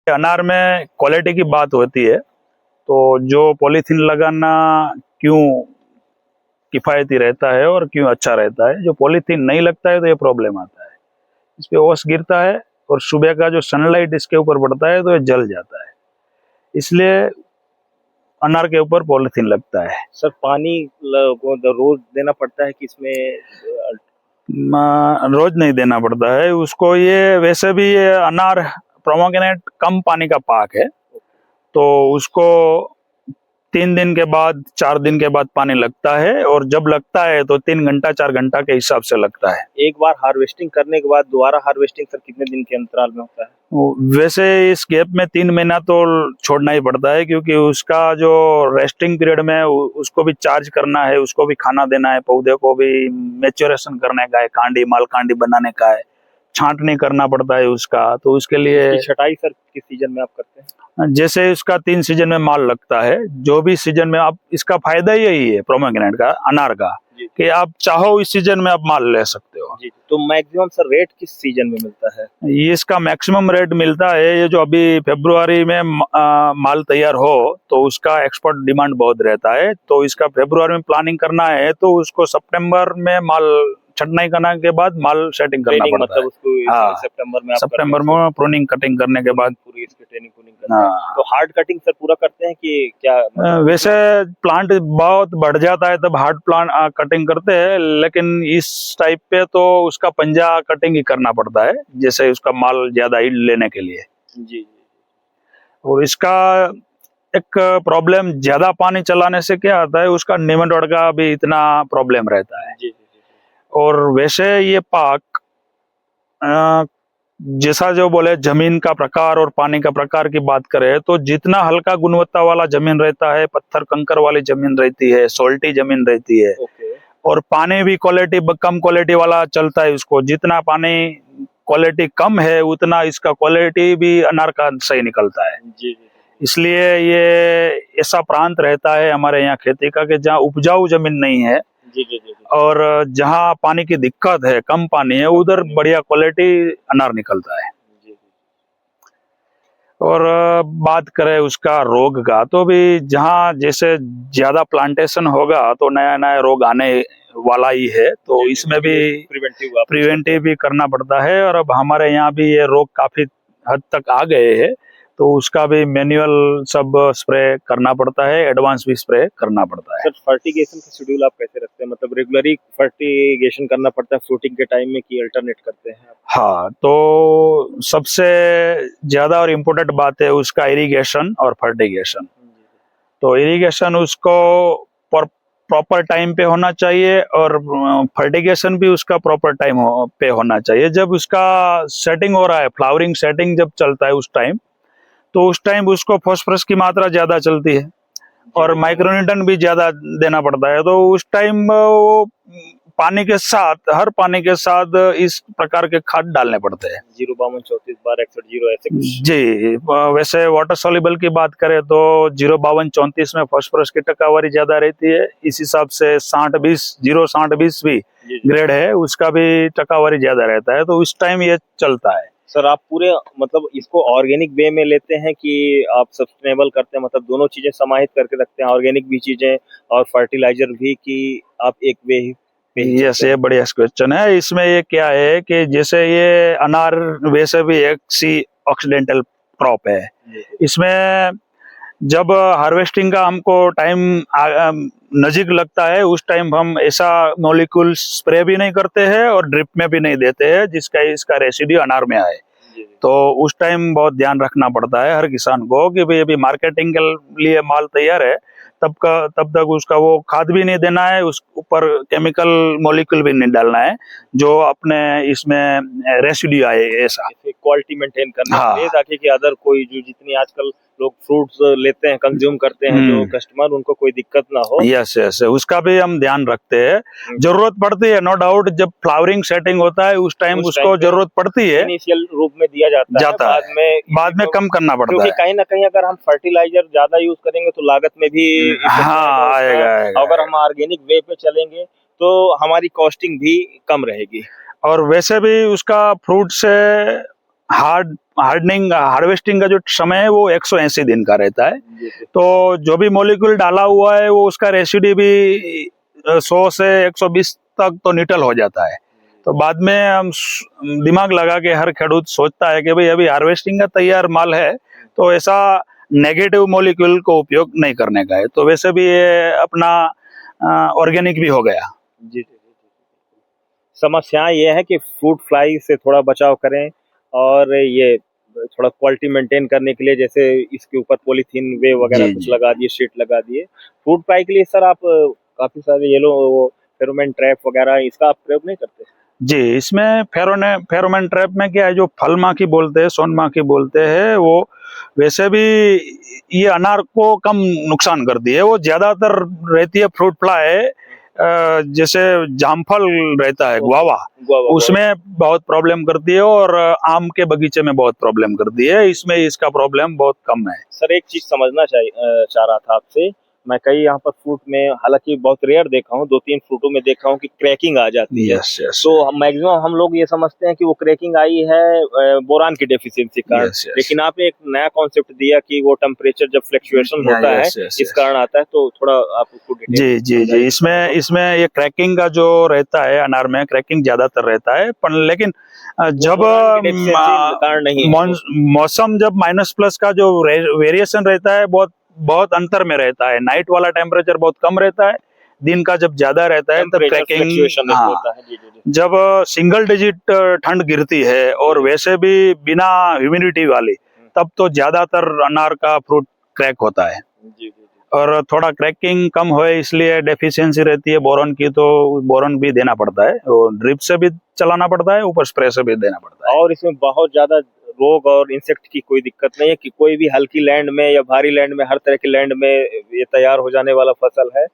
अनार में क्वालिटी की बात होती है, तो जो पॉलीथीन लगाना क्यों किफायती रहता है और क्यों अच्छा रहता है। जो पॉलीथीन नहीं लगता है तो ये प्रॉब्लम आता है, इस पे ओस गिरता है और सुबह का जो सनलाइट इसके ऊपर पड़ता है तो ये जल जाता है, इसलिए अनार के ऊपर पॉलीथीन लगता है। सर पानी रोज देना पड़ता है कि इसमें रोज नहीं देना पड़ता है उसको। ये वैसे भी ये अनार प्रोमोग्रेनेट कम पानी का पाक है, तो उसको 3 दिन के बाद 4 दिन के बाद पानी लगता है, और जब लगता है तो 3 घंटा 4 घंटा के हिसाब से लगता है। एक बार हार्वेस्टिंग करने के बाद दोबारा हार्वेस्टिंग सर कितने दिन के अंतराल में होता है? वैसे इस गैप में 3 महीना तो छोड़ना ही पड़ता है, क्योंकि उसका जो रेस्टिंग पीरियड में उसको भी चार्ज करना है, उसको भी खाना देना है, पौधे को भी मैच्योरेशन करने का है, कांडी माल कांडी बनाने का है, छांटनी करना पड़ता है उसका। तो उसके लिए छटाई सर किस सीजन में आप करते हैं? जैसे इसका 3 सीजन में माल लगता है, जो भी सीजन में आप, इसका फायदा यही है प्रोमोग्रेनेट का, अनार का, कि आप चाहो इस सीजन में आप माल ले सकते हो। जी, तो मैक्सिमम सर रेट किस सीजन में मिलता है? ये इसका मैक्सिमम रेट मिलता है, ये जो अभी फरवरी में माल तैयार हो तो उसका एक्सपोर्ट डिमांड बहुत रहता है, तो इसका फरवरी में प्लानिंग करना है तो उसको सितंबर में माल छटनाई करने के बाद माल सेटिंग करना पड़ता मतलब है। उसको हाँ, सितंबर में प्रूनिंग कटिंग करने के बाद पूरी इसकी ट्रेनिंग करते हैं। तो हार्ड कटिंग सर पूरा करते हैं कि क्या? वैसे प्लांट बहुत बढ़ जाता है तब हार्ड प्लांट कटिंग करते हैं, लेकिन इस टाइप पे तो उसका पंजा कटिंग ही करना पड़ता है, जैसे उसका माल ज्यादा ईल्ड लेने के लिए। जी। और इसका एक प्रॉब्लम, ज्यादा पानी चलाने से क्या आता है, उसका नेमाटोड का भी इतना प्रॉब्लम रहता है। जी। और वैसे ये पाक जैसा जो बोले जमीन का प्रकार और पानी का प्रकार की बात करें, तो जितना हल्का गुणवत्ता वाला जमीन रहता है, पत्थर कंकर वाली जमीन रहती है, सोल्टी जमीन रहती है, और पानी भी क्वालिटी कम क्वालिटी वाला चलता है उसको। जितना पानी क्वालिटी कम है उतना इसका क्वालिटी भी अनार का सही निकलता है। जी। इसलिए ये ऐसा प्रांत रहता है हमारे यहाँ खेती का कि जहाँ उपजाऊ जमीन नहीं है, जी। और जहाँ पानी की दिक्कत है, कम पानी है, उधर बढ़िया क्वालिटी अनार निकलता है। और बात करें उसका रोग का, तो भी जहाँ जैसे ज्यादा प्लांटेशन होगा तो नया नया रोग आने वाला ही है, तो इसमें भी प्रिवेंटिव भी करना पड़ता है। और अब हमारे यहाँ भी ये रोग काफी हद तक आ गए हैं, तो उसका भी मैनुअल सब स्प्रे करना पड़ता है, एडवांस भी स्प्रे करना पड़ता है। सर फर्टिगेशन का शेड्यूल आप कैसे रखते हैं? मतलब रेगुलरली फर्टिगेशन करना पड़ता है फ्रूटिंग के टाइम में कि अल्टरनेट करते हैं आप? हाँ, तो सबसे ज्यादा और इम्पोर्टेंट बात है उसका इरिगेशन और फर्टिगेशन। तो इरिगेशन उसको प्रॉपर टाइम पे होना चाहिए, और फर्टिगेशन भी उसका प्रॉपर टाइम पे होना चाहिए। जब उसका सेटिंग हो रहा है, फ्लावरिंग सेटिंग जब चलता है उस टाइम, तो उस टाइम उसको फास्फोरस की मात्रा ज्यादा चलती है और माइक्रोन्यूट्रन भी ज्यादा देना पड़ता है। तो उस टाइम वो पानी के साथ, हर पानी के साथ इस प्रकार के खाद डालने पड़ते हैं। 052 34 12 61 0 ऐसे कुछ? जी, वैसे वाटर सॉल्युबल की बात करें तो 052 34 में फास्फोरस की टकावारी ज्यादा रहती है। इस हिसाब से 60-20 0-60-20 भी ग्रेड है, उसका भी टकावारी ज्यादा रहता है, तो उस टाइम ये चलता है। सर आप पूरे मतलब इसको ऑर्गेनिक वे में लेते हैं कि आप सस्टेनेबल करते हैं, मतलब दोनों चीजें समाहित करके रखते हैं, ऑर्गेनिक भी चीजें और फर्टिलाइजर भी, कि आप एक वे ही? यस, ये बढ़िया क्वेश्चन है। इसमें ये क्या है कि जैसे ये अनार वैसे भी एक सी ऑक्सीडेंटल क्रॉप है, इसमें जब हार्वेस्टिंग का हमको टाइम नजीक लगता है, उस टाइम हम ऐसा मॉलिक्यूल स्प्रे भी नहीं करते हैं और ड्रिप में भी नहीं देते हैं जिसका इसका रेसिड्यू अनार में आए। तो उस टाइम बहुत ध्यान रखना पड़ता है हर किसान को कि भाई अभी मार्केटिंग के लिए माल तैयार है, तब तक उसका वो खाद भी नहीं देना है, उस ऊपर केमिकल मॉलिक्यूल भी नहीं डालना है जो अपने इसमें रेसिड्यू आए, ऐसा क्वालिटी मेंटेन करने के लिए, ताकि कि अदर कोई जो जितनी आजकल लोग फ्रूट्स लेते हैं, कंज्यूम करते हैं जो कस्टमर, उनको कोई दिक्कत ना हो। यस, उसका भी हम ध्यान रखते हैं। जरूरत पड़ती है, नो डाउट, जब फ्लावरिंग सेटिंग होता है उस टाइम उसको जरूरत पड़ती है, इनिशियल रूप में दिया जाता है, बाद में कम करना पड़ता है, क्योंकि कहीं ना कहीं अगर हम फर्टिलाइजर ज्यादा यूज करेंगे तो लागत में भी आएगा। अगर हम ऑर्गेनिक वे पे चलेंगे तो हमारी कॉस्टिंग भी कम रहेगी। और वैसे भी उसका फ्रूट से हार्वेस्टिंग का जो समय है वो 180 दिन का रहता है। जी, जी। तो जो भी मॉलिक्यूल डाला हुआ है वो उसका रेसिड्यू भी 100 से 120 तक तो निटल हो जाता है। तो बाद में हम दिमाग लगा के हर खेडूत सोचता है कि भाई अभी हार्वेस्टिंग का तैयार माल है तो ऐसा नेगेटिव मॉलिक्यूल को उपयोग नहीं करने का है। तो वैसे भी ये अपना ऑर्गेनिक भी हो गया। जी, जी, जी, जी। समस्या ये है कि फ्रूट फ्लाई से थोड़ा बचाव करें और ये थोड़ा क्वालिटी मेंटेन करने के लिए जैसे इसके ऊपर पॉलीथीन वे वगैरह जी कुछ जी लगा दिए, शीट लगा दिए। फ्रूट फ्लाई के लिए सर आप काफी सारे येलो वो फेरोमोन ट्रैप वगैरह इसका आप प्रयोग नहीं करते? जी, इसमें फेरोमोन ट्रैप में क्या है, जो फल माखी बोलते हैं, सोन माखी बोलते हैं, वो वैसे भी ये अनार को कम नुकसान करती है। वो ज्यादातर रहती है फ्रूट फ्लाई, जैसे जामफल रहता है, गुआवा, गुआवा उसमें बहुत प्रॉब्लम करती है और आम के बगीचे में बहुत प्रॉब्लम करती है। इसमें इसका प्रॉब्लम बहुत कम है। सर एक चीज समझना चाह रहा था आपसे। मैं कई यहाँ पर फ्रूट में हालांकि बहुत रेयर देखा हूँ, 2-3 फ्रूटों में देखा हूँ कि क्रैकिंग आ जाती है। यस यस तो मैक्सिमम हम लोग ये समझते हैं कि वो क्रैकिंग आई है बोरान की डेफिशिएंसी के कारण। यस यस लेकिन आपने एक नया कॉन्सेप्ट दिया कि वो टेम्परेचर जब फ्लक्चुएशन होता है यस यस इस कारण आता है। तो थोड़ा आप उसको डिटेल जी जी जी, इसमें ये क्रैकिंग का जो रहता है, अनार में क्रैकिंग ज्यादातर रहता है। पर लेकिन जब कारण नहीं है वो। मौसम जब माइनस प्लस का जो वेरिएशन रहता है, बहुत बहुत अंतर में रहता है। नाइट वाला टेम्परेचर बहुत कम रहता है, दिन का जब ज्यादा रहता है तब टेम्परेचर क्रैकिंग। फ्लक्चुएशन हाँ, होता है। जी, जी, जी। जब सिंगल डिजिट ठंड गिरती है और वैसे भी बिना ह्यूमिडिटी वाली, तब तो ज्यादातर अनार का फ्रूट क्रैक होता है। जी, जी, जी। और थोड़ा क्रैकिंग कम होए इसलिए डेफिशिएंसी रहती है बोरॉन की, तो बोरॉन भी देना पड़ता है, और ड्रिप से भी चलाना पड़ता है, ऊपर स्प्रे से भी देना पड़ता है। और इसमें बहुत ज्यादा रोग और इंसेक्ट की कोई दिक्कत नहीं है कि कोई भी हल्की लैंड में या भारी लैंड में, हर तरह की लैंड में ये तैयार हो जाने वाला फसल है।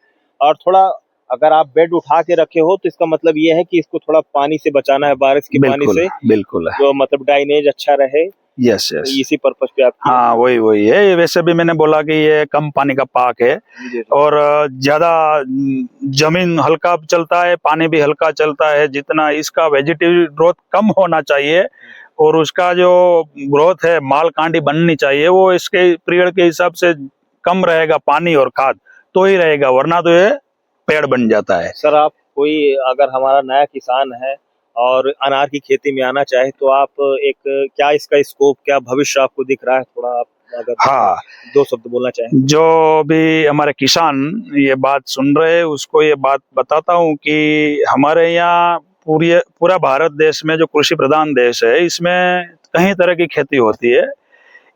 और थोड़ा अगर आप बेड उठा के रखे हो तो इसका मतलब ये है कि इसको थोड़ा पानी से बचाना है, बारिश के पानी बिल्कुल से, बिल्कुल। जो मतलब ड्राइनेज अच्छा रहे। यस यस, इसी पर्पज पे आप किए हाँ हैं। वही वही है। ये वैसे भी मैंने बोला कि ये कम पानी का पाक है, जी, जी। और ज्यादा जमीन हल्का चलता है, पानी भी हल्का चलता है। जितना इसका वेजिटेटिव ग्रोथ कम होना चाहिए और उसका जो ग्रोथ है, माल कांडी बननी चाहिए, वो इसके पीरियड के हिसाब से कम रहेगा, पानी और खाद तो ही रहेगा, वरना तो ये पेड़ बन जाता है। सर आप कोई अगर हमारा नया किसान है और अनार की खेती में आना चाहे तो आप एक क्या इसका स्कोप, क्या भविष्य आपको दिख रहा है? थोड़ा आप अगर हाँ, 2 शब्द बोलना चाहें। जो भी हमारे किसान ये बात सुन रहे हैं उसको ये बात बताता हूँ कि हमारे यहाँ पूरा भारत देश में जो कृषि प्रधान देश है, इसमें कई तरह की खेती होती है।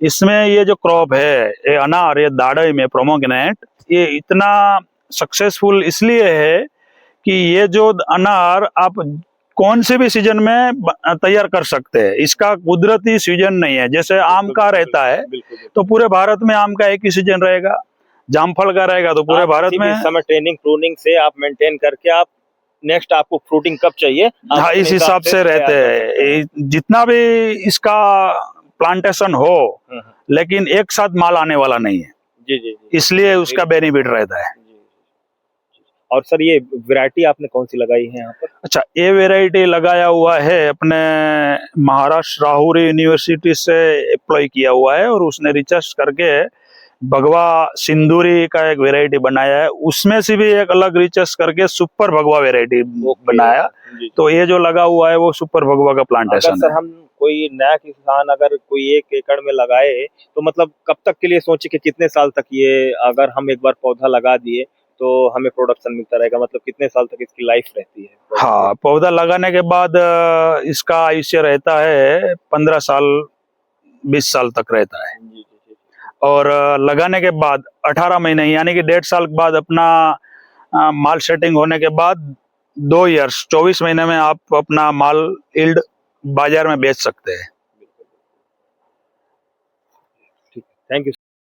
इसमें ये जो क्रॉप है, ये अनार, ये दाड़ई में प्रोमोग्रेनेट, ये इतना सक्सेसफुल इसलिए है कि ये जो अनार आप कौन से भी सीजन में तैयार कर सकते हैं। इसका कुदरती सीजन नहीं है, जैसे आम का रहता है तो पूरे भारत में आम का एक ही सीजन रहेगा, जामफल का रहेगा तो पूरे भारत में। समय ट्रेनिंग प्रूनिंग से आप मेंटेन करके आप नेक्स्ट आपको फ्रूटिंग कब चाहिए आप हाँ, इस हिसाब से रहते हैं। जितना भी इसका प्लांटेशन हो, लेकिन एक साथ माल आने वाला नहीं है। जी, जी, जी। इसलिए उसका बेनिफिट रहता है। और सर ये वैरायटी आपने कौन सी लगाई है यहाँ पर? अच्छा, ये वेराइटी लगाया हुआ है अपने महाराष्ट्र राहुरी यूनिवर्सिटी से एप्लॉय किया हुआ है, और उसने रिसर्च करके भगवा सिंदूरी का एक वेराइटी बनाया है। उसमें से भी एक अलग रिसर्च करके सुपर भगवा वेराइटी बनाया। तो ये जो लगा हुआ है वो सुपर भगवा का प्लांटेशन है। सर हम कोई नया किसान अगर कोई 1 एकड़ में लगाए तो मतलब कब तक के लिए सोचे कि कितने साल तक ये अगर हम एक बार पौधा लगा दिए तो हमें प्रोडक्शन मिलता रहेगा, मतलब कितने साल तक इसकी लाइफ रहती है? हाँ, पौधा लगाने के बाद इसका आयुष्य रहता है 15 साल 20 साल तक रहता है। और लगाने के बाद 18 महीने यानी कि 1.5 साल के बाद अपना माल सेटिंग होने के बाद 2 ईयर्स 24 महीने में आप अपना माल यील्ड बाजार में बेच सकते हैं। Thank you.